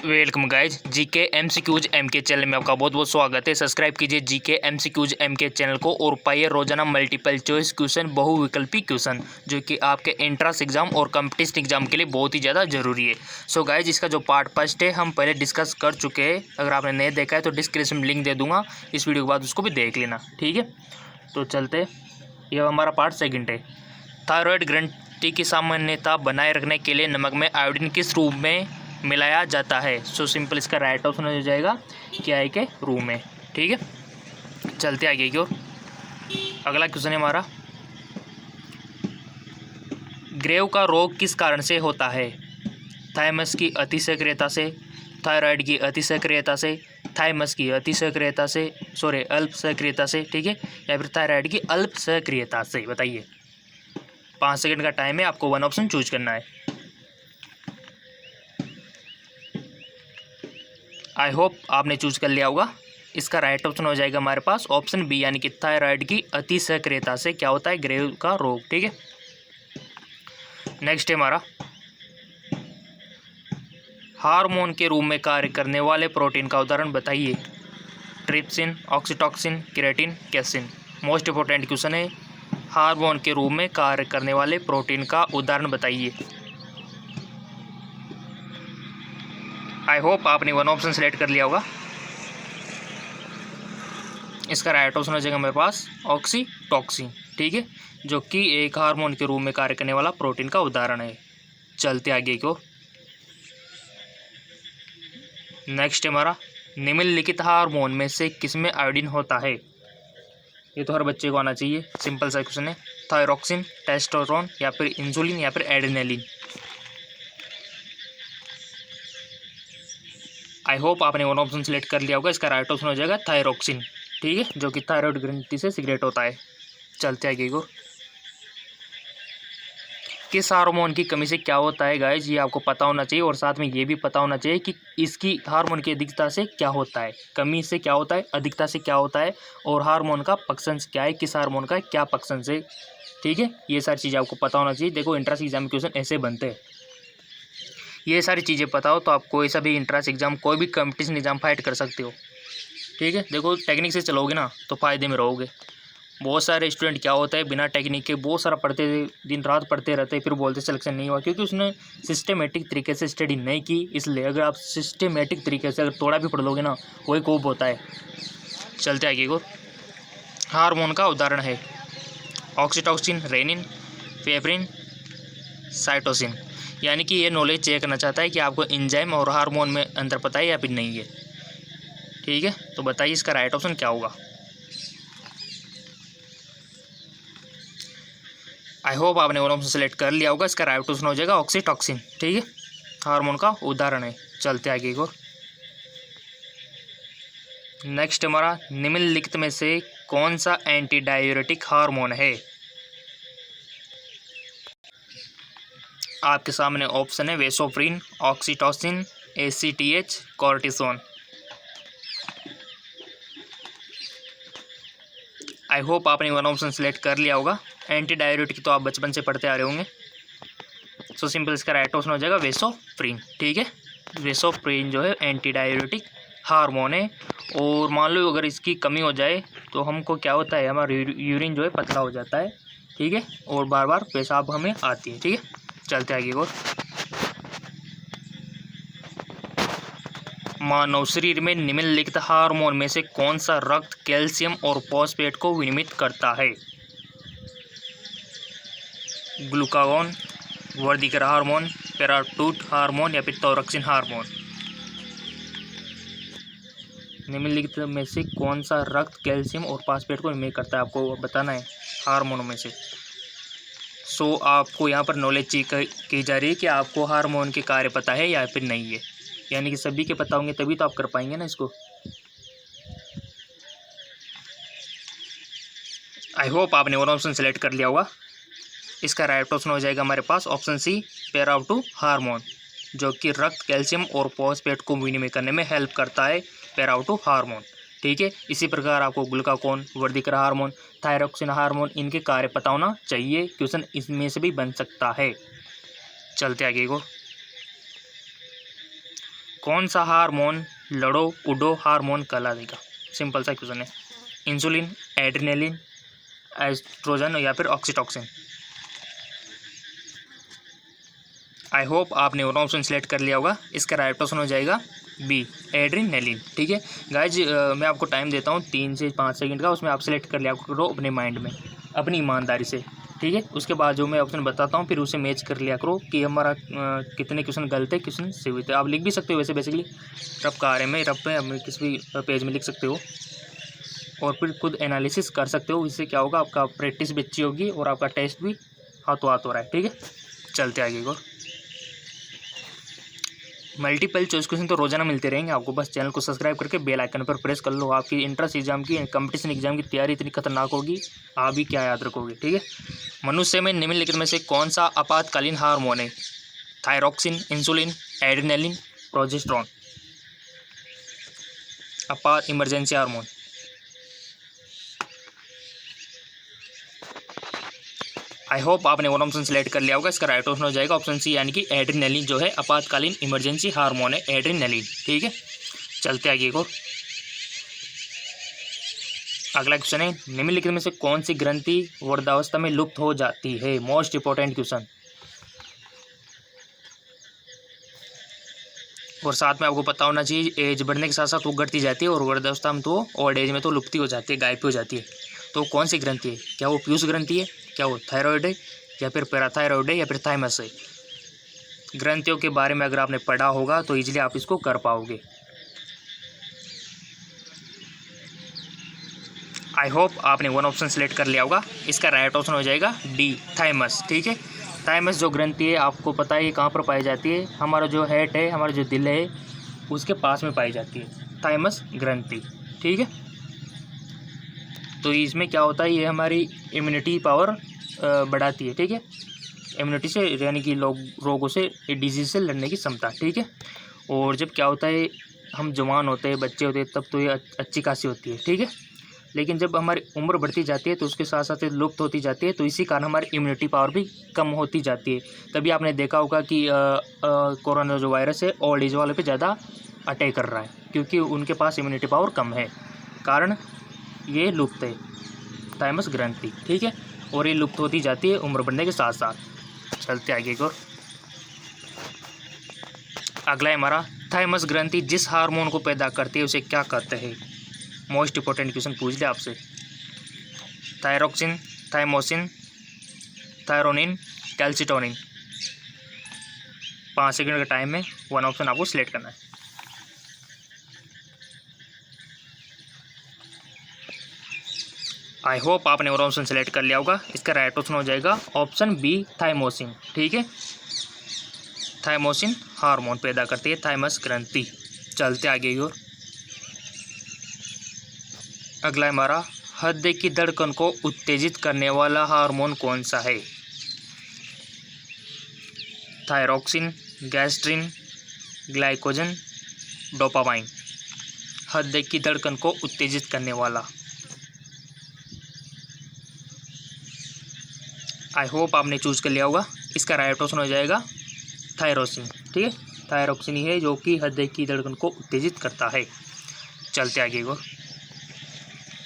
Welcome guys GK MCQs MK channel में आपका बहुत बहुत स्वागत है। सब्सक्राइब कीजिए जीके एमसीक्यूज एमके चैनल को और पाइए रोजाना मल्टीपल चॉइस क्वेश्चन, बहुविकल्पी क्वेश्चन जो कि आपके एंट्रेंस एग्जाम और कंपटीशन एग्जाम के लिए बहुत ही ज़्यादा जरूरी है। सो गाइज इसका जो पार्ट फर्स्ट है हम पहले डिस्कस कर चुके हैं। अगर आपने नहीं देखा है तो डिस्क्रिप्शन में लिंक दे दूँगा, इस वीडियो के बाद उसको भी देख लेना, ठीक है। तो चलते, यह हमारा पार्ट सेकेंड है। थायराइड ग्रंथि की सामान्यता बनाए रखने के लिए नमक में आयोडीन किस रूप में मिलाया जाता है। सो सिंपल इसका राइट ऑप्शन हो जाएगा क्या है के रूप में, ठीक है। चलते आगे की ओर। अगला क्वेश्चन है हमारा, ग्रेव का रोग किस कारण से होता है। थाइमस की अति सक्रियता से, थायराइड की अति सक्रियता से, थाइमस की अति सक्रियता से, अल्प सक्रियता से, ठीक है, या फिर थायराइड की अल्प सक्रियता से। बताइए, 5 सेकंड का टाइम है, आपको वन ऑप्शन चूज करना है। आई होप आपने चूज कर लिया होगा। इसका राइट ऑप्शन हो जाएगा हमारे पास ऑप्शन बी, यानी कि थायराइड की अति सक्रियता से क्या होता है, ग्रेव का रोग, ठीक है। नेक्स्ट है हमारा, हार्मोन के रूप में कार्य करने वाले प्रोटीन का उदाहरण बताइए। Trypsin, oxytocin, keratin, casein. Most important question है, हार्मोन के रूप में कार्य करने वाले प्रोटीन का उदाहरण बताइए। आई होप आपने वन ऑप्शन सेलेक्ट कर लिया होगा। इसका राइट ऑप्शन हो जाएगा मेरे पास ऑक्सीटॉक्सिन, ठीक है, जो कि एक हार्मोन के रूप में कार्य करने वाला प्रोटीन का उदाहरण है। चलते आगे को। नेक्स्ट हमारा, निम्नलिखित हार्मोन में से किसमें आयोडीन होता है। ये तो हर बच्चे को आना चाहिए, सिंपल सा क्वेश्चन है। थायरोक्सिन, टेस्टोस्टेरोन, या फिर इंसुलिन, या फिर एड्रेनलिन। आई होप आपने वन ऑप्शन सेलेक्ट कर लिया होगा। इसका राइट ऑप्शन हो जाएगा थायरोक्सिन, ठीक है, जो कि थायराइड ग्रंथि से सीक्रेट होता है। चलते आगे को। किस हार्मोन की कमी से क्या होता है गाइज, ये आपको पता होना चाहिए, और साथ में ये भी पता होना चाहिए कि इसकी हार्मोन की अधिकता से क्या होता है, कमी से क्या होता है, अधिकता से क्या होता है, और हार्मोन का पक्षांश क्या है, किस हार्मोन का क्या पक्षांश है, ठीक है। ये सारी चीज़ें आपको पता होना चाहिए। देखो एंट्रेंस एग्जाम क्वेश्चन ऐसे बनते हैं, ये सारी चीज़ें पता हो तो आप कोई सा भी एंट्रेंस एग्जाम, कोई भी कंपटीशन एग्जाम फाइट कर सकते हो, ठीक है। देखो टेक्निक से चलोगे ना तो फ़ायदे में रहोगे। बहुत सारे स्टूडेंट क्या होता है, बिना टेक्निक के बहुत सारा पढ़ते, दिन रात पढ़ते रहते, फिर बोलते सिलेक्शन नहीं हुआ, क्योंकि उसने सिस्टमेटिक तरीके से स्टडी नहीं की। इसलिए अगर आप सिस्टमेटिक तरीके से अगर थोड़ा भी पढ़ लोगे ना, वही कोप होता है। चलते आगे को। हार्मोन का उदाहरण है ऑक्सीटॉक्सिन, रेनिन, फेब्रिन, साइटोसिन। यानी कि ये नॉलेज चेक करना चाहता है कि आपको एंजाइम और हार्मोन में अंतर पता है या फिर नहीं है, ठीक है। तो बताइए इसका राइट ऑप्शन क्या होगा। आई होप आपने वन ऑप्शन सेलेक्ट कर लिया होगा। इसका राइट ऑप्शन हो जाएगा ऑक्सीटॉक्सिन, ठीक है, हार्मोन का उदाहरण है। चलते आगे को। नेक्स्ट हमारा, निम्नलिखित में से कौन सा एंटी डाययूरेटिक हार्मोन है। आपके सामने ऑप्शन है vasopressin, oxytocin, ACTH, cortisone. I hope आपने वन ऑप्शन सेलेक्ट कर लिया होगा। एंटी डाययूरेटिक तो आप बचपन से पढ़ते आ रहे होंगे। सो सिंपल इसका राइट ऑप्शन हो जाएगा वेसोप्रिन, ठीक है। वेसोप्रिन जो है एंटी डाययूरेटिक हार्मोन है, और मान लो अगर इसकी कमी हो जाए तो हमको क्या होता है, हमारा यूरिन जो है पतला हो जाता है, ठीक है, और बार बार पेशाब हमें आती है, ठीक है। चलते आगे को। मानव शरीर में निम्नलिखित हार्मोन में से कौन सा रक्त कैल्शियम और फॉस्फेट को विनियमित करता है। ग्लूकागॉन, वर्धीकर हार्मोन, पेराटूट हार्मोन, या फिर थायरोक्सिन हार्मोन। निम्नलिखित में से कौन सा रक्त कैल्शियम और फॉस्फेट को विनियमित करता है, आपको बताना है हार्मोनों में से। सो आपको यहाँ पर नॉलेज चेक की जा रही है कि आपको हार्मोन के कार्य पता है या फिर नहीं है, यानी कि सभी के पता होंगे तभी तो आप कर पाएंगे ना इसको। आई होप आपने वन ऑप्शन सेलेक्ट कर लिया होगा। इसका राइट ऑप्शन हो जाएगा हमारे पास ऑप्शन सी, पेराटू हार्मोन, जो कि रक्त कैल्शियम और फॉस्फेट को विनिमय करने में हेल्प करता है, पेराटू हार्मोन, ठीक है। इसी प्रकार आपको ग्लूकागॉन, वर्धीकर हार्मोन, थायरोक्सिन हार्मोन, इनके कार्य पता होना चाहिए। क्वेश्चन इसमें से भी बन सकता है। चलते आगे को। कौन सा हार्मोन लड़ो उडो हार्मोन कहलाएगा? सिंपल सा क्वेश्चन है। इंसुलिन, एड्रेनलिन, एस्ट्रोजन या फिर ऑक्सीटॉक्सिन। आई होप आपने वन ऑप्शन सेलेक्ट कर लिया होगा। इसका राइट ऑप्शन हो जाएगा बी, एड्रेनलिन। ठीक है गाइज, मैं आपको टाइम देता हूँ 3 से 5 सेकंड का, उसमें आप सेलेक्ट कर लिया करो अपने माइंड में, अपनी ईमानदारी से। ठीक है, उसके बाद जो मैं ऑप्शन बताता हूँ फिर उसे मैच कर लिया करो कि हमारा कितने क्वेश्चन गलत है, क्वेश्चन सही हुए थे। आप लिख भी सकते हो वैसे बेसिकली रफ कार्य में, रफ पे हम किसी भी पेज में लिख सकते हो और फिर खुद एनालिसिस कर सकते हो। इससे क्या होगा, आपका प्रैक्टिस भी अच्छी होगी और आपका टेस्ट भी हाथों हाथ हो रहा है। ठीक है, चलते आगे को। मल्टीपल चॉइस क्वेश्चन तो रोजाना मिलते रहेंगे आपको, बस चैनल को सब्सक्राइब करके बेल आइकन पर प्रेस कर लो। आपकी इंट्रेंस एग्जाम की, कंपटीशन एग्जाम की तैयारी इतनी खतरनाक होगी, आप भी क्या याद रखोगे। ठीक है, मनुष्य में निम्नलिखित में से कौन सा आपातकालीन हार्मोन है? Thyroxine, insulin, adrenaline, progesterone. आपात इमरजेंसी हार्मोन। आई होप आपने वन ऑप्शन सेलेक्ट कर लिया होगा। इसका राइट ऑप्शन हो जाएगा ऑप्शन सी, यानी कि एड्रेनलिन जो है आपातकालीन इमरजेंसी हार्मोन है, एड्रेनलिन। ठीक है, चलते आगे को। अगला क्वेश्चन है, निम्नलिखित में से कौन सी ग्रंथि वृद्धावस्था में लुप्त हो जाती है? Most important question. और साथ में आपको पता होना चाहिए एज बढ़ने के साथ साथ वो घटती जाती है और वृद्धावस्था में तो ओल्ड एज में तो लुप्ती हो जाती है, गायब हो जाती है। तो कौन सी ग्रंथि है? क्या वो पीयूष ग्रंथि है, क्या वो थायराइड है, या फिर पैराथायराइड है, या फिर थाइमस है? ग्रंथियों के बारे में अगर आपने पढ़ा होगा तो इजीली आप इसको कर पाओगे। आई होप आपने वन ऑप्शन सेलेक्ट कर लिया होगा। इसका राइट ऑप्शन हो जाएगा डी, थाइमस। ठीक है, थाइमस जो ग्रंथि है आपको पता है ये कहाँ पर पाई जाती है? हमारा जो हेड है, हमारा जो दिल है, उसके पास में पाई जाती है थाइमस ग्रंथि। ठीक है, तो इसमें क्या होता है, ये हमारी इम्यूनिटी पावर बढ़ाती है। ठीक है, इम्यूनिटी से यानी कि रोगों से, डिजीज से लड़ने की क्षमता। ठीक है, और जब क्या होता है हम जवान होते हैं, बच्चे होते हैं, तब तो ये अच्छी खासी होती है। ठीक है, लेकिन जब हमारी उम्र बढ़ती जाती है तो उसके साथ साथ लुप्त होती जाती है, तो इसी कारण हमारी इम्यूनिटी पावर भी कम होती जाती है। तभी आपने देखा होगा कि कोरोना जो वायरस है ओल्ड एज वाले पे ज़्यादा अटैक कर रहा है, क्योंकि उनके पास इम्यूनिटी पावर कम है, कारण ये लुप्त है थाइमस ग्रंथि। ठीक है, और ये लुप्त होती जाती है उम्र बढ़ने के साथ साथ। चलते आगे को। अगला है हमारा, थाइमस ग्रंथि जिस हार्मोन को पैदा करती है उसे क्या कहते हैं? मोस्ट इंपॉर्टेंट क्वेश्चन पूछ लिया आपसे। Thyroxine, thymosin, thyronine, calcitonin. 5 second का टाइम है, वन ऑप्शन आपको सिलेक्ट करना है। आई होप आपने और ऑप्शन सेलेक्ट कर लिया होगा। इसका राइट ऑप्शन हो जाएगा ऑप्शन बी, थाइमोसिन। ठीक है, थाइमोसिन हार्मोन पैदा करती है थाइमस ग्रंथि। चलते आगे की ओर। अगला हमारा, हृदय की धड़कन को उत्तेजित करने वाला हार्मोन कौन सा है? Thyroxine, gastrin, glycogen, dopamine. हृदय की धड़कन को उत्तेजित करने वाला। आई होप आपने चूज कर लिया होगा। इसका राइट ऑप्शन हो जाएगा थायरोसिन। ठीक है, थायरॉक्सिन ही है जो कि हृदय की धड़कन को उत्तेजित करता है। चलते आगे को।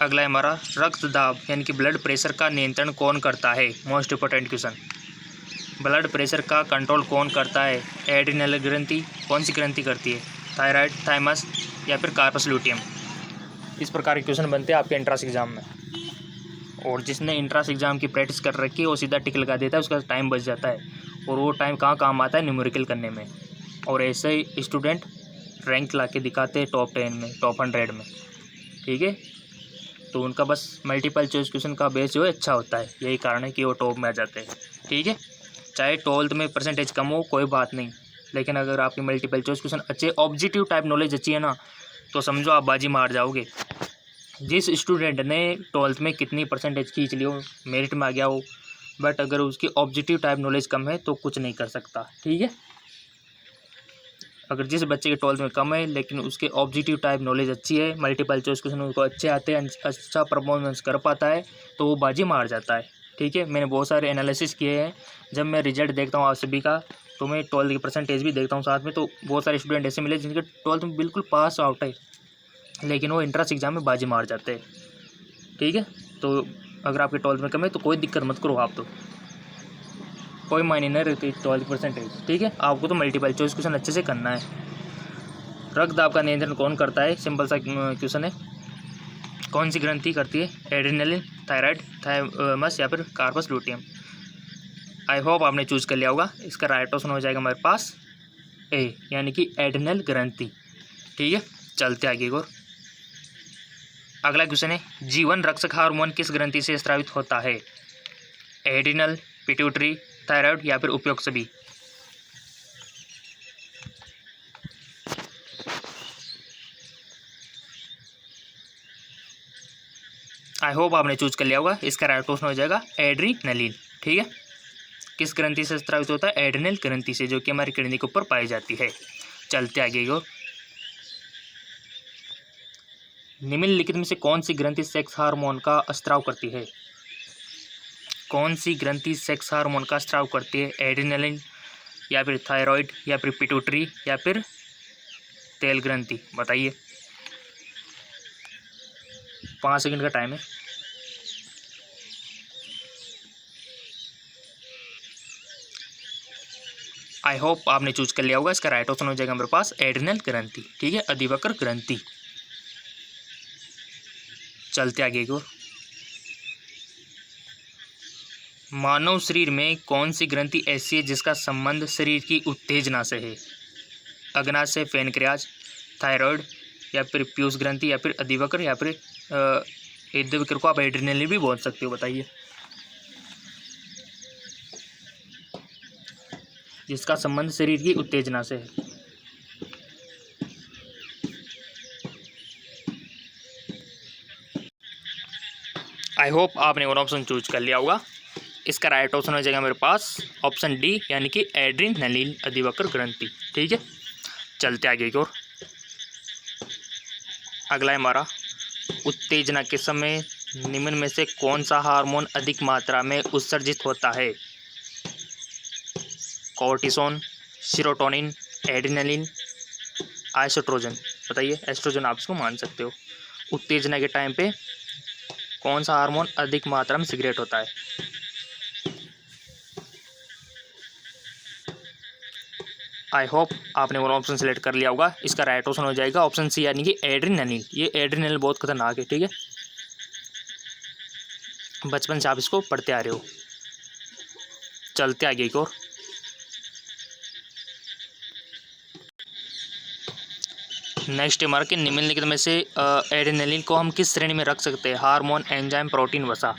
अगला है हमारा, रक्तदाब यानी कि ब्लड प्रेशर का नियंत्रण कौन करता है? Most important question. Blood pressure का कंट्रोल कौन करता है? एड्रिनल ग्रंथि कौन सी ग्रंथि करती है? थायराइड, थाइमस या फिर कार्पस लुटियम। इस प्रकार के क्वेश्चन बनते हैं आपके एंट्रेंस एग्जाम में, और जिसने एंट्रेंस एग्जाम की प्रैक्टिस कर रखी है वो सीधा टिक लगा देता है, उसका टाइम बच जाता है, और वो टाइम कहाँ काम आता है? न्यूमेरिकल करने में। और ऐसे ही स्टूडेंट रैंक ला के दिखाते हैं टॉप 10 में, टॉप 100 में। ठीक है, तो उनका बस मल्टीपल चॉइस क्वेश्चन का बेस जो है अच्छा होता है, यही कारण है कि वो टॉप में आ जाते हैं। ठीक है, चाहे 12th में परसेंटेज कम हो कोई बात नहीं, लेकिन अगर आपकी मल्टीपल चॉइस क्वेश्चन अच्छे, ऑब्जेक्टिव टाइप नॉलेज अच्छी है ना, तो समझो आप बाजी मार जाओगे। जिस स्टूडेंट ने 12th में कितनी परसेंटेज खींच ली हो, मेरिट में आ गया हो, बट अगर उसकी ऑब्जेक्टिव टाइप नॉलेज कम है तो कुछ नहीं कर सकता। ठीक है, अगर जिस बच्चे के 12th में कम है लेकिन उसके ऑब्जेक्टिव टाइप नॉलेज अच्छी है, मल्टीपल चॉइस क्वेश्चन उसको अच्छे आते हैं, अच्छा परफॉर्मेंस कर पाता है, तो वो बाजी मार जाता है। ठीक है, मैंने बहुत सारे एनालिसिस किए हैं। जब मैं रिजल्ट देखता हूँ आप सभी का, तो मैं 12th की परसेंटेज भी देखता हूँ साथ में। तो बहुत सारे स्टूडेंट ऐसे मिले जिनके 12th में बिल्कुल पास आउट है, लेकिन वो एंट्रेंस एग्जाम में बाजी मार जाते हैं। ठीक है, तो अगर आपके 12th में कम है तो कोई दिक्कत मत करो, आप तो कोई मायने नहीं रहती 12th की परसेंटेज। ठीक है, आपको तो मल्टीपल चॉइस क्वेश्चन अच्छे से करना है। रक्त दाब का नियंत्रण कौन करता है? सिंपल सा क्वेश्चन है। कौन सी ग्रंथि करती है? एड्रेनलिन, थायराइड, थायमस या फिर कार्पस लूटियम। आई होप आपने चूज कर लिया होगा। इसका राइट ऑप्शन हो जाएगा हमारे पास ए, यानी कि एड्रेनल ग्रंथि। ठीक है, चलते आगे और अगला क्वेश्चन है, जीवन रक्षक हार्मोन किस ग्रंथि से स्रावित होता है? एड्रिनल, पिट्यूटरी, थायराइड या फिर उपयुक्त सभी। आई होप आपने चूज कर लिया होगा। इसका राइट ऑप्शन हो जाएगा एड्रिनलिन। ठीक है, किस ग्रंथि से स्रावित होता है? एड्रिनल ग्रंथि से, जो कि हमारी किडनी के ऊपर पाई जाती है। चलते आगे और निम्नलिखित में से कौन सी ग्रंथि सेक्स हार्मोन का स्राव करती है? कौन सी ग्रंथि सेक्स हार्मोन का स्राव करती है? एड्रिनलिन या फिर थायराइड या फिर पिट्यूटरी या फिर तेल ग्रंथि। बताइए, 5 सेकंड का टाइम है। आई होप आपने चूज कर लिया होगा। इसका राइट ऑप्शन हो जाएगा हमारे पास एड्रिनल ग्रंथि। ठीक है, अधिवक्र ग्रंथि। चलते आगे की ओर, मानव शरीर में कौन सी ग्रंथि ऐसी है जिसका संबंध शरीर की उत्तेजना से है? अग्नाशय, पैनक्रियाज, थायराइड या फिर पीयूष ग्रंथि या फिर अधिवक्र या फिर अधिवक्र को आप एड्रिनल भी बोल सकते हो। बताइए, जिसका संबंध शरीर की उत्तेजना से है। आई होप आपने और ऑप्शन चूज कर लिया होगा। इसका राइट ऑप्शन हो जाएगा मेरे पास ऑप्शन डी, यानी कि एड्रिनलिन अधिवक्र ग्रंथि। ठीक है, चलते आगे की ओर। अगला है हमारा, उत्तेजना के समय निम्न में से कौन सा हार्मोन अधिक मात्रा में उत्सर्जित होता है? कोर्टिसोन, सीरोटोनिन, एड्रिनलिन, आइसोट्रोजन। बताइए, एस्ट्रोजन आप इसको मान सकते हो। उत्तेजना के टाइम पे कौन सा हार्मोन अधिक मात्रा में सिगरेट होता है? आई होप आपने वो ऑप्शन सेलेक्ट कर लिया होगा। इसका राइट ऑप्शन हो जाएगा ऑप्शन सी, यानी कि एड्रिनलिन। ये एड्रिनलिन बहुत खतरनाक है। ठीक है, बचपन से आप इसको पढ़ते आ रहे हो। चलते आगे की ओर, नेक्स्ट हमारा कि निम्नलिखित में से एड्रिनलिन को हम किस श्रेणी में रख सकते हैं? हार्मोन, एंजाइम, प्रोटीन, वसा।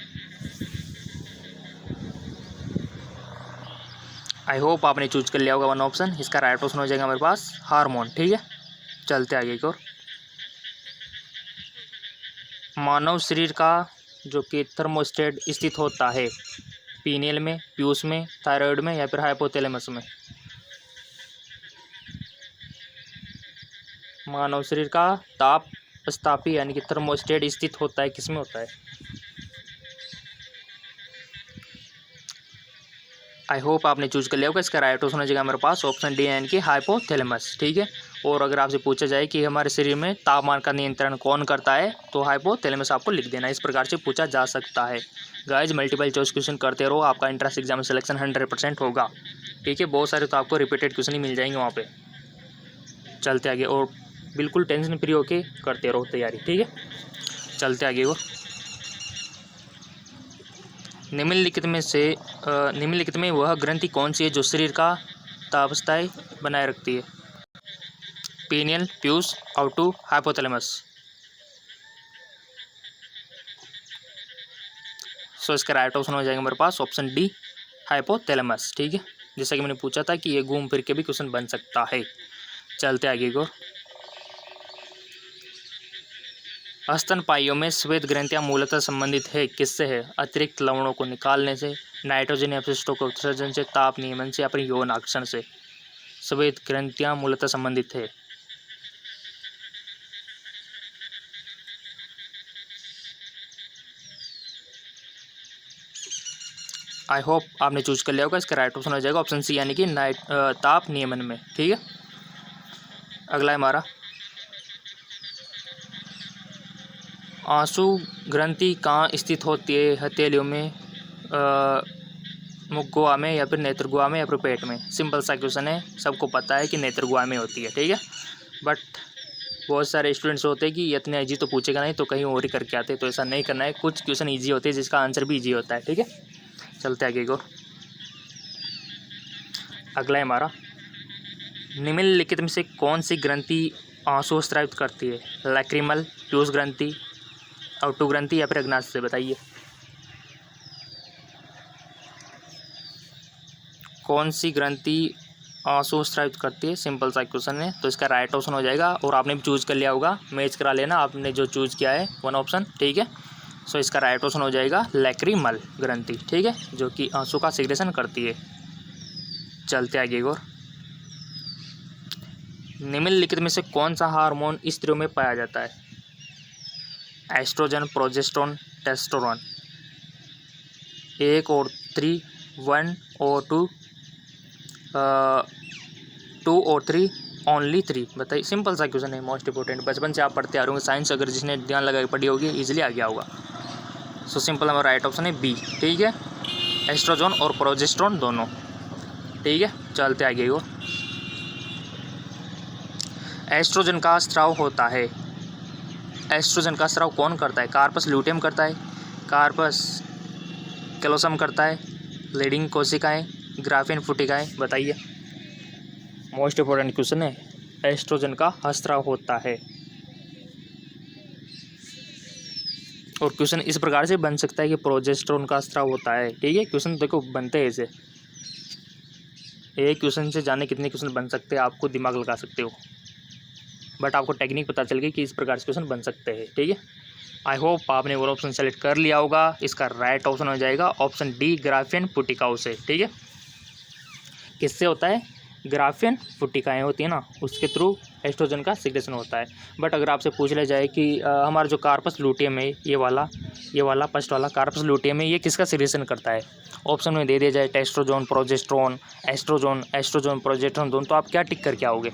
आई होप आपने चूज कर लिया होगा वन ऑप्शन। इसका राइट ऑप्शन हो जाएगा हमारे पास हार्मोन। ठीक है, चलते आगे की ओर, मानव शरीर का जो कि थर्मोस्टेट स्थित होता है, पीनियल में, पीयूष में, थायराइड में या फिर हाइपोथैलेमस में। मानव शरीर का ताप स्थापी यानी कि थर्मोस्टेट स्थित होता है, किसमें होता है? आई होप आपने चूज कर लिया होगा। इसका राइट ऑप्शन हो जाएगा हमारे पास ऑप्शन डी, यानी कि हाइपोथैलेमस। ठीक है, और अगर आपसे पूछा जाए कि हमारे शरीर में तापमान का नियंत्रण कौन करता है, तो हाइपोथैलेमस आपको लिख देना। इस प्रकार से पूछा जा सकता है। गाइज, मल्टीपल चॉइस क्वेश्चन करते रहो, आपका एंट्रेंस एग्जाम में सिलेक्शन 100% होगा। ठीक है, बहुत सारे तो आपको रिपीटेड क्वेश्चन ही मिल जाएंगे वहाँ पे। चलते आगे, और बिल्कुल टेंशन फ्री होके करते रहो तैयारी। ठीक है, चलते आगे। और निम्नलिखित में वह ग्रंथि कौन सी है जो शरीर का तापस्थाई बनाए रखती है? पीनियल, पीयूष, आउटू, हाइपोथैलेमस। सो इसका राइट ऑप्शन हो जाएगा मेरे पास ऑप्शन डी, हाइपोथैलेमस। ठीक है, जैसा कि मैंने पूछा था कि ये घूम फिर के भी क्वेश्चन बन सकता है। चलते आगे को, स्तनपाइयों में श्वेत ग्रंथियां मूलतः संबंधित है किससे है? अतिरिक्त लवणों को निकालने से, नाइट्रोजन अपशिष्टों के उत्सर्जन से, ताप नियमन से या फिर यौन आकर्षण से। श्वेत ग्रंथियां मूलतः संबंधित है। आई होप आपने चूज कर लिया होगा। इसका राइट ऑप्शन हो जाएगा ऑप्शन सी यानी कि नाइट ताप नियमन में। ठीक है, अगला है हमारा आंसू ग्रंथि कहाँ स्थित होती है हथेलियों में, मुख गुहा में या फिर नेत्र गुहा में या फिर पेट में। सिंपल सा क्वेश्चन है, सबको पता है कि नेत्र गुहा में होती है। ठीक है, बट बहुत सारे स्टूडेंट्स होते हैं कि इतने ईजी तो पूछेगा नहीं तो कहीं और ही करके आते हैं, तो ऐसा नहीं करना है। कुछ क्वेश्चन ईजी होते हैं जिसका आंसर भी ईजी होता है। ठीक है, चलते आगे को। अगला है हमारा निम्नलिखित में से कौन सी ग्रंथि आंसू स्रावित करती है, लैक्रिमल, प्यूस ग्रंथि, आउटू ग्रंथि या फिर अग्नाशय से। बताइए कौन सी ग्रंथि आंसू स्रावित करती है। सिंपल सा क्वेश्चन है, तो इसका राइट ऑप्शन हो जाएगा। और आपने भी चूज़ कर लिया होगा, मैच करा लेना आपने जो चूज़ किया है वन ऑप्शन। ठीक है, सो इसका राइट ऑप्शन हो जाएगा लैक्रिमल ग्रंथि। ठीक है, जो कि आंसू का सिक्रेशन करती है। चलते आगे और निम्नलिखित में से कौन सा हार्मोन स्त्रियों में पाया जाता है, एस्ट्रोजन, प्रोजेस्टेरोन, टेस्टोस्टेरोन। 1 और 3, 1 और 2, 2 और 3, ओनली 3। बताइए, सिंपल सा क्वेश्चन है, मोस्ट इंपॉर्टेंट। बचपन से आप पढ़ते आ रहे होंगे साइंस, अगर जिसने ध्यान लगा के पढ़ी होगी इजीली आ गया होगा। सो सिंपल हमारा राइट ऑप्शन है बी। ठीक है, एस्ट्रोजन और प्रोजेस्टेरोन दोनों। ठीक है, चलते आगे वो। एस्ट्रोजन का स्राव होता है, एस्ट्रोजन का स्राव कौन करता है, कार्पस ल्यूटेयम करता है, कार्पस कैलोसम करता है, लीडिंग कोशिकाएं, ग्राफिन फुटिकाएं। बताइए, मोस्ट इंपॉर्टेंट क्वेश्चन है, एस्ट्रोजन का स्राव होता है। और क्वेश्चन इस प्रकार से बन सकता है कि प्रोजेस्टेरोन का स्राव होता है। ठीक है, क्वेश्चन देखो बनते हैं ऐसे, एक क्वेश्चन से जाने कितने क्वेश्चन बन सकते हैं, आपको दिमाग लगा सकते हो, बट आपको टेक्निक पता चल गई कि इस प्रकार से क्वेश्चन बन सकते हैं। ठीक है, आई होप आपने वो ऑप्शन सेलेक्ट कर लिया होगा। इसका राइट ऑप्शन हो जाएगा ऑप्शन डी, ग्राफिन फुटिकाओं से। ठीक है, किससे होता है, ग्राफिन फुटिकाएँ होती है ना, उसके थ्रू एस्ट्रोजन का सिक्रेशन होता है। बट अगर आपसे पूछ लिया जाए कि हमारा जो कार्पस लूटियम है, ये वाला फर्स्ट वाला कार्पस लूटियम है, ये किसका सिक्रेशन करता है, ऑप्शन में दे दिया जाए टेस्टोस्टेरोन, प्रोजेस्टेरोन, एस्ट्रोजन प्रोजेस्टेरोन दोनों, तो आप क्या टिक करके आओगे।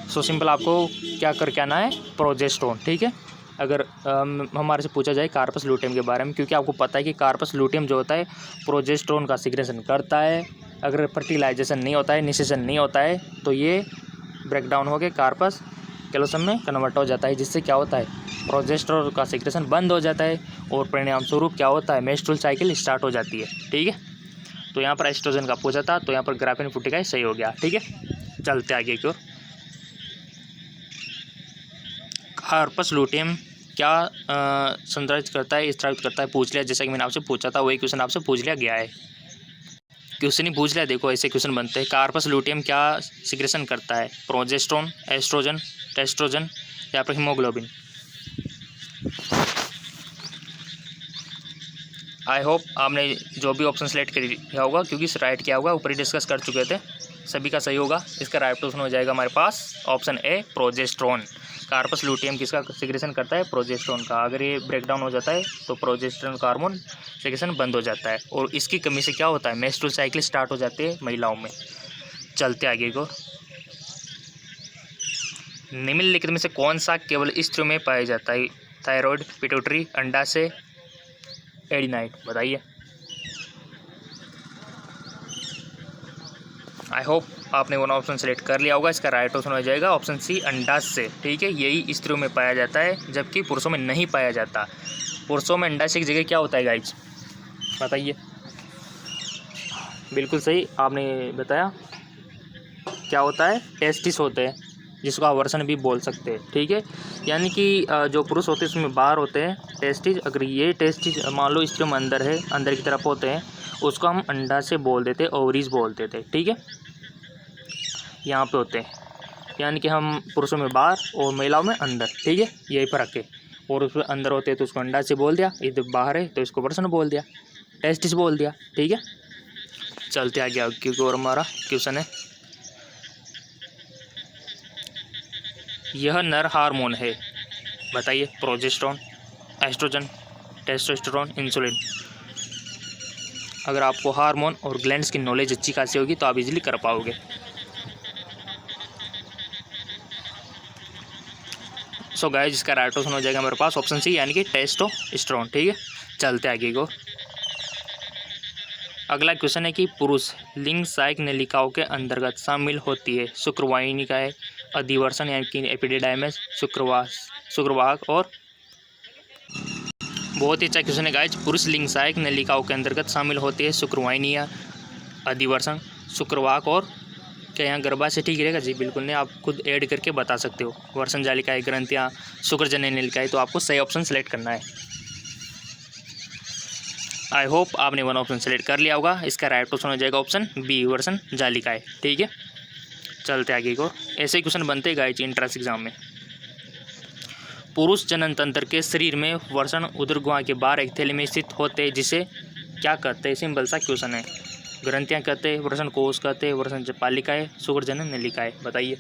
सो सिंपल आपको क्या करके आना है, प्रोजेस्टेरोन। ठीक है, अगर हमारे से पूछा जाए कार्पस लूटियम के बारे में, क्योंकि आपको पता है कि कार्पस लूटियम जो होता है प्रोजेस्टेरोन का सिक्रेशन करता है। अगर फर्टिलाइजेशन नहीं होता है, निषेचन नहीं होता है, तो ये ब्रेक डाउन होकर कार्पस कैलोसम में कन्वर्ट हो जाता है, जिससे क्या होता है, प्रोजेस्टेरोन का सिक्रेशन बंद हो जाता है और परिणाम स्वरूप क्या होता है, मेंस्ट्रुअल साइकिल स्टार्ट हो जाती है। ठीक है, तो यहाँ पर एस्ट्रोजन का पूछा था, तो यहाँ पर ग्राफिन फुटिकाएं सही हो गया। ठीक है, चलते आगे की ओर। कार्पस लूटियम क्या संदर्भित करता है, स्रावित करता है, पूछ लिया। जैसा कि मैंने आपसे पूछा था वही क्वेश्चन आपसे पूछ लिया गया है, क्वेश्चन ही पूछ लिया। देखो ऐसे क्वेश्चन बनते हैं, कार्पस लूटियम क्या सिक्रेशन करता है, प्रोजेस्टेरोन, एस्ट्रोजन, टेस्टोस्टेरोन या फिर हीमोग्लोबिन। आई होप आपने जो भी ऑप्शन सेलेक्ट किया होगा, क्योंकि राइट किया होगा, ऊपर ही डिस्कस कर चुके थे, सभी का सही होगा। इसका राइट ऑप्शन हो जाएगा हमारे पास option a, progesterone. Corpus luteum किसका सिक्रेशन करता है, प्रोजेस्टेरोन का। अगर ये ब्रेक डाउन हो जाता है तो प्रोजेस्टेरोन का हार्मोन सिक्रेशन बंद हो जाता है, और इसकी कमी से क्या होता है, मेंस्ट्रुअल साइकिल स्टार्ट हो जाती है महिलाओं में। चलते आगे को। निम्नलिखित में से कौन सा केवल स्त्रियों में पाया जाता है, थायराइड, पिट्यूटरी, अंडाशय, एडिनाइड। बताइए, आई होप आपने वन ऑप्शन सेलेक्ट कर लिया होगा। इसका राइट ऑप्शन हो जाएगा ऑप्शन सी, अंडाशय। ठीक है, यही स्त्रियों में पाया जाता है, जबकि पुरुषों में नहीं पाया जाता। पुरुषों में अंडाशय की जगह क्या होता है गाइज, बताइए। बिल्कुल सही आपने बताया, क्या होता है, टेस्टिस होते हैं, जिसको आवर्षण भी बोल सकते हैं। ठीक है, यानी कि जो पुरुष होते हैं उसमें बाहर होते हैं टेस्टिस। अगर ये टेस्टिस मान लो स्त्रियों में अंदर है, अंदर की तरफ होते हैं, उसको हम अंडाशय बोल देते, ओवरीज बोलते थे। ठीक है, यहाँ पे होते हैं, यानी कि हम पुरुषों में बाहर और महिलाओं में अंदर। ठीक है, यही फर्क है। और उसमें अंदर होते हैं तो उसको अंडाशय बोल दिया, इधर बाहर है तो इसको वर्षण बोल दिया, टेस्टिस बोल दिया। ठीक है, चलते आ गया, क्योंकि और हमारा क्वेश्चन है, यह नर हार्मोन है। बताइए, प्रोजेस्टेरोन, एस्ट्रोजन, टेस्टोस्टेरोन, इंसुलिन। अगर आपको हार्मोन और ग्लैंड्स की नॉलेज अच्छी खासी होगी तो आप इजीली कर पाओगे। सो गाइस, इसका राइट ऑप्शन हो जाएगा मेरे पास ऑप्शन सी, यानी कि टेस्टोस्टेरोन। ठीक है, चलते आगे को। अगला क्वेश्चन है कि पुरुष लिंग सहायक नलिकाओं के अंतर्गत शामिल होती है शुक्रवाहिनिकाएं, अधिवर्षण यानी कि एपिडिडाइमस, शुक्रवाहक और बहुत ही अच्छा क्वेश्चन है गाइज। पुरुष लिंग सहायक नलिकाओं के अंतर्गत शामिल होती है शुक्रवाहिनियाँ, अधिवर्षण, शुक्रवाहक और क्या यहाँ गर्भाशय ठीक रहेगा? जी बिल्कुल नहीं, आप खुद ऐड करके बता सकते हो। वर्षण जालिकाएं, ग्रंथियाँ, शुक्रजनन नलिकाएं, तो आपको सही ऑप्शन सेलेक्ट करना है। आई होप आपने वन ऑप्शन सेलेक्ट कर लिया होगा। इसका राइट ऑप्शन हो जाएगा ऑप्शन बी, वर्षण जालिकाएं। ठीक है, चलते आगे को। ऐसे क्वेश्चन बनते हैं गाइज एंट्रेंस एग्जाम में। पुरुष जनन तंत्र के शरीर में वर्षण उदर गुहा के बाहर एक थैली में स्थित होते हैं, जिसे क्या कहते हैं? सिंपल सा क्वेश्चन है। ग्रंथियां कहते हैं, वर्षण कोश कहते हैं, वर्षण पालिकाएं, शुक्रजनन नलिकाएं, बताइए।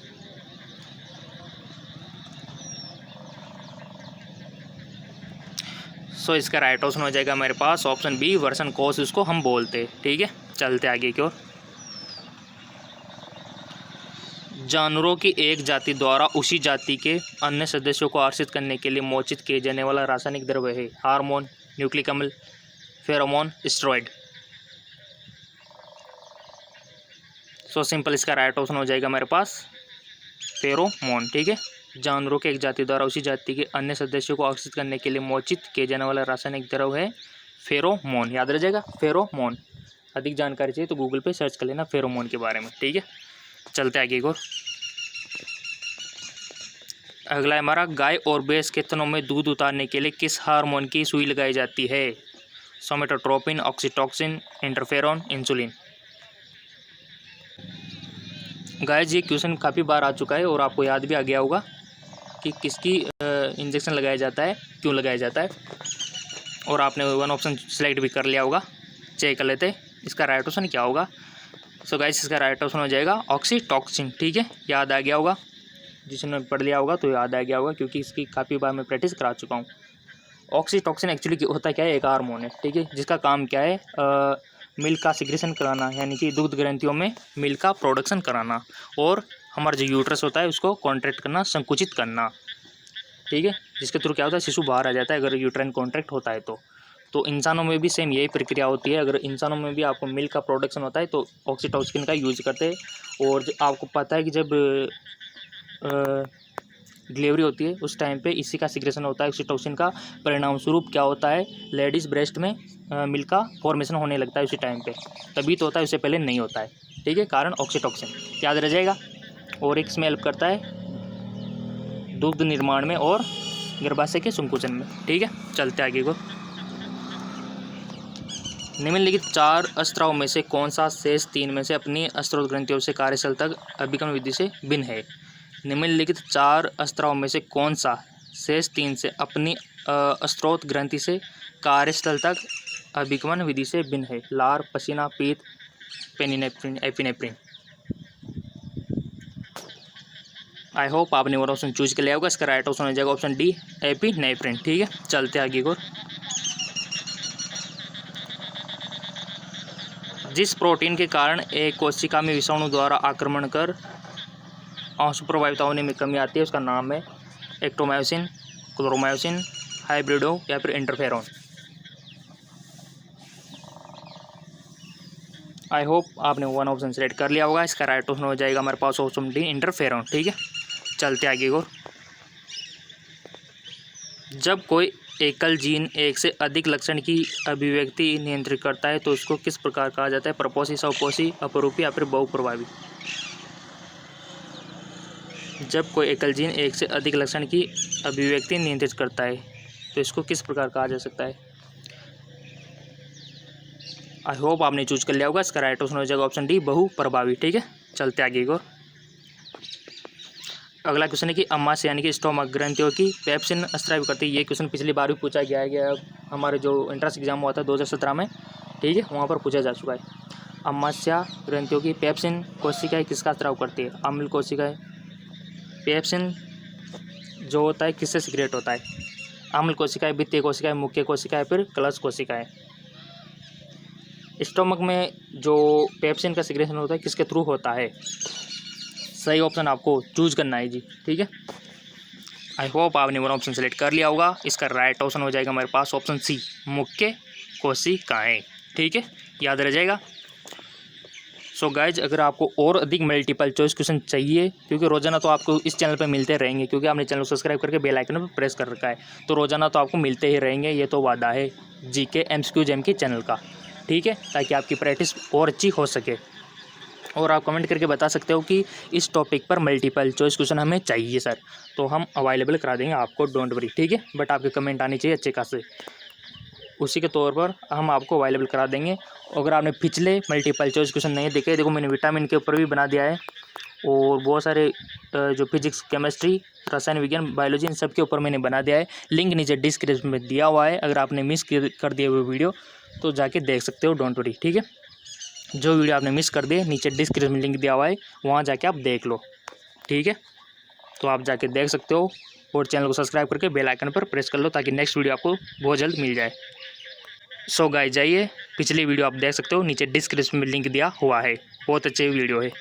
सो इसका राइट ऑप्शन हो जाएगा मेरे पास ऑप्शन बी, वर्षण कोश उसको हम बोलते हैं। ठीक है, चलते आगे की ओर। जानवरों की एक जाति द्वारा उसी जाति के अन्य सदस्यों को आकर्षित करने के लिए मोचित किए जाने वाला रासायनिक द्रव्य है हार्मोन, न्यूक्लिक अम्ल, फेरोमोन, स्टेरॉइड। सो सिंपल, इसका राइट ऑप्शन हो जाएगा मेरे पास फेरोमोन। ठीक है, जानवरों के एक जाति द्वारा उसी जाति के अन्य सदस्यों को आकर्षित करने के लिए मोचित किए जाने वाला रासायनिक द्रव्य है फेरोमोन। याद रह जाएगा फेरोमोन। अधिक जानकारी चाहिए तो गूगल पे सर्च कर लेना फेरोमोन के बारे में। ठीक है, चलते आगे और। अगला है हमारा, गाय और भैंस के थनों में दूध उतारने के लिए किस हार्मोन की सुई लगाई जाती है? Somatotropin, oxytocin, interferon, insulin. Guys, ये क्वेश्चन काफ़ी बार आ चुका है और आपको याद भी आ गया होगा कि किसकी इंजेक्शन लगाया जाता है, क्यों लगाया जाता है, और आपने वन ऑप्शन सेलेक्ट भी कर लिया होगा। चेक कर लेते इसका राइट ऑप्शन क्या होगा। सो गाइस, इसका राइट ऑप्शन हो जाएगा ऑक्सीटोसिन। ठीक है, याद आ गया होगा, जिसने पढ़ लिया होगा तो याद आ गया होगा, क्योंकि इसकी काफ़ी बार मैं प्रैक्टिस करा चुका हूँ। ऑक्सीटोसिन एक्चुअली होता क्या है? एक हार्मोन है। ठीक है, जिसका काम क्या है? मिल्क का सिक्रेशन कराना, यानी कि दुग्ध ग्रंथियों में मिल्क का प्रोडक्शन कराना, और हमारा जो यूट्रस होता है उसको कॉन्ट्रैक्ट करना, संकुचित करना। ठीक है, जिसके थ्रू क्या होता है? शिशु बाहर आ जाता है अगर यूट्राइन कॉन्ट्रैक्ट होता है तो इंसानों में भी सेम यही प्रक्रिया होती है। अगर इंसानों में भी आपको मिल्क का प्रोडक्शन होता है तो ऑक्सीटोसिन का यूज करते हैं। और आपको पता है कि जब डिलीवरी होती है उस टाइम पे इसी का सिक्रेशन होता है ऑक्सीटोसिन का। परिणाम स्वरूप क्या होता है? लेडीज़ ब्रेस्ट में मिल्क का फॉर्मेशन होने लगता है उसी टाइम पे। तभी तो होता है, उससे पहले नहीं होता है। ठीक है, कारण ऑक्सीटोसिन, याद रह जाएगा। और एक इसमें हेल्प करता है दुग्ध निर्माण में और गर्भाशय के संकुचन में। ठीक है, चलते आगे को। निम्नलिखित 4 अस्त्राव में से कौन सा शेष 3 में से अपनी अस्त्रोत ग्रंथियों से कार्यस्थल तक अभिगमन विधि से भिन्न है? निम्नलिखित 4 अस्त्राव में से कौन सा शेष 3 से अपनी अस्त्रोत ग्रंथि से कार्यस्थल तक अभिगमन विधि से भिन्न है? लार, पसीना, पीत, पेनिनेफ्रिन, एपिनेफ्रिन। आई होप आपने वो ऑप्शन चूज कर लिया होगा। इसका राइट ऑप्शन हो जाएगा ऑप्शन डी, एपिनेफ्रिन। ठीक है, चलते आगे को। जिस प्रोटीन के कारण एक कोशिका में विषाणु द्वारा आक्रमण कर आंसू प्रभावित होने में कमी आती है उसका नाम है एक्टोमायोसिन, क्लोरोमायोसिन, हाइब्रिडो या फिर इंटरफेरॉन। आई होप आपने वन ऑप्शन सेलेक्ट कर लिया होगा। इसका राइट ऑप्शन हो जाएगा हमारे पास ऑप्शन डी, इंटरफेरॉन। ठीक है, चलते आगे को। जब कोई एकल जीन एक से अधिक लक्षण की अभिव्यक्ति नियंत्रित करता है तो उसको किस प्रकार कहा जाता है? प्रपोषी, स्वपोषी, अपरूपी या फिर बहुप्रभावी। जब कोई एकल जीन एक से अधिक लक्षण की अभिव्यक्ति नियंत्रित करता है तो इसको किस प्रकार कहा जा सकता है? आई होप आपने चूज कर लिया होगा। इसका राइट ऑप्शन हो जाएगा ऑप्शन डी, बहुप्रभावी। ठीक है, चलते आगे को। अगला क्वेश्चन है कि अमाशय यानी कि स्टोमक ग्रंथियों की पेप्सिन स्त्राव करती है। ये क्वेश्चन पिछली बार भी पूछा गया है, हमारे जो एंट्रेंस एग्जाम हुआ था 2017 में। ठीक है, वहाँ पर पूछा जा चुका है। अमाशय ग्रंथियों की पेप्सिन कोशिकाएं किसका स्त्राव करती है? अम्ल कोशिकाएं। पेप्सिन जो होता है किससे सिक्रेट होता है? अम्ल कोशिकाएं, वित्तीय कोशिकाएं, मुख्य कोशिकाएं, फिर कलश कोशिकाएं। स्टोमक में जो पेप्सिन का सिक्रेशन होता है किसके थ्रू होता है? सही ऑप्शन आपको चूज करना है जी, ठीक है। आई होप आपने वन ऑप्शन सेलेक्ट कर लिया होगा। इसका राइट ऑप्शन हो जाएगा हमारे पास ऑप्शन सी, मुख्य कोशिकाएं, ठीक है, याद रह जाएगा। सो गाइज, अगर आपको और अधिक मल्टीपल चॉइस क्वेश्चन चाहिए, क्योंकि रोजाना तो आपको इस चैनल पे मिलते रहेंगे, क्योंकि आपने चैनल को सब्सक्राइब करके बेल आइकन पर प्रेस कर रखा है, तो रोजाना तो आपको मिलते ही रहेंगे, ये तो वादा है जीके एमसीक्यू जेम के चैनल का, ठीक है, ताकि आपकी प्रैक्टिस और अच्छी हो सके। और आप कमेंट करके बता सकते हो कि इस टॉपिक पर मल्टीपल चॉइस क्वेश्चन हमें चाहिए सर, तो हम अवेलेबल करा देंगे आपको, डोंट वरी, ठीक है। बट आपके कमेंट आने चाहिए अच्छे खासे, उसी के तौर पर हम आपको अवेलेबल करा देंगे। अगर आपने पिछले मल्टीपल चॉइस क्वेश्चन नहीं देखे, देखो मैंने विटामिन के ऊपर भी बना दिया है, और बहुत सारे जो फिजिक्स, केमिस्ट्री, रसायन विज्ञान, बायोलॉजी, इन सब के ऊपर मैंने बना दिया है। लिंक नीचे डिस्क्रिप्शन में दिया हुआ है, अगर आपने मिस कर दिए हुए वीडियो तो जाके देख सकते हो, डोंट वरी, ठीक है। जो वीडियो आपने मिस कर दिए नीचे डिस्क्रिप्शन में लिंक दिया हुआ है, वहाँ जाके आप देख लो, ठीक है। तो आप जाके देख सकते हो, और चैनल को सब्सक्राइब करके बेल आइकन पर प्रेस कर लो, ताकि नेक्स्ट वीडियो आपको बहुत जल्द मिल जाए। सो गाइस, जाइए पिछली वीडियो आप देख सकते हो, नीचे डिस्क्रिप्शन में लिंक दिया हुआ है, बहुत अच्छी वीडियो है।